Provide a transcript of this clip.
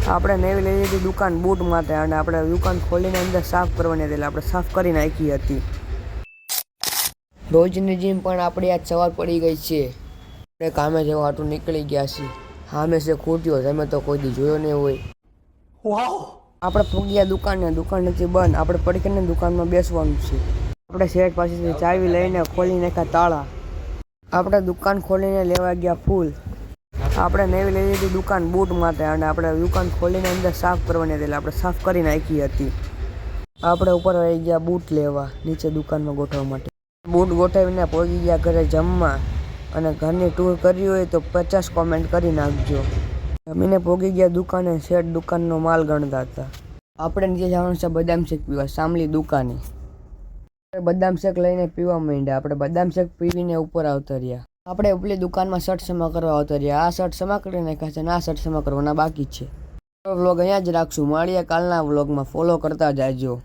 આપણે નવી લઈ લીધી દુકાન બૂટ માટે અને આપણે દુકાન ખોલીને અંદર સાફ કરવાની હતી એટલે આપણે સાફ કરી નાખી હતી. રોજની જીમ પણ આપણી આજ સવાર પડી ગઈ છે. આપણે કામે જવા હાટું નીકળી ગયા છીએ. સામે છે ખૂટ્યો, તમે તો કોઈ દી જોયો નહીં હોય. આપણે પૂગ્યા દુકાને, દુકાન નથી બંધ. આપણે પડીકને દુકાનમાં બેસવાનું છે. આપણે શેઠ પાસેથી ચાવી લઈને ખોલી નાખ્યા તાળા. આપણે દુકાન ખોલીને લેવા ગયા ફૂલ. આપણે નવી લઈ લીધી દુકાન બૂટ માટે અને આપણે દુકાન ખોલીને અંદર સાફ કરવાની હતી એટલે આપણે સાફ કરી નાખી હતી. આપણે ઉપર આવી ગયા બૂટ લેવા, નીચે દુકાનમાં ગોઠવવા માટે. બૂટ ગોઠવીને પહોંચી ગયા ઘરે જમવા. અને ઘરની ટૂર કરવી હોય તો 50 કોમેન્ટ કરી નાખજો. જમીને પહોંચી ગયા દુકાને, શેઠ દુકાનનો માલ ગણતા હતા. આપણે નીચે જવાનું છે બદામ શેક પીવા, સામલી દુકાને. બદામ શેક લઈને પીવા માંડ્યા. આપણે બદામ શેક પીવીને ઉપર આવતા રહ્યા. આપણે ઉપલી દુકાનમાં શર્ટ સમા કરવા આવતા રહ્યા. આ શર્ટ સમા કરી નાખ્યા છે અને આ શર્ટ સમા કરવાના બાકી છે. વ્લોગ અહીંયા જ રાખશું. મળીએ કાલના વ્લોગમાં. ફોલો કરતા જાજો.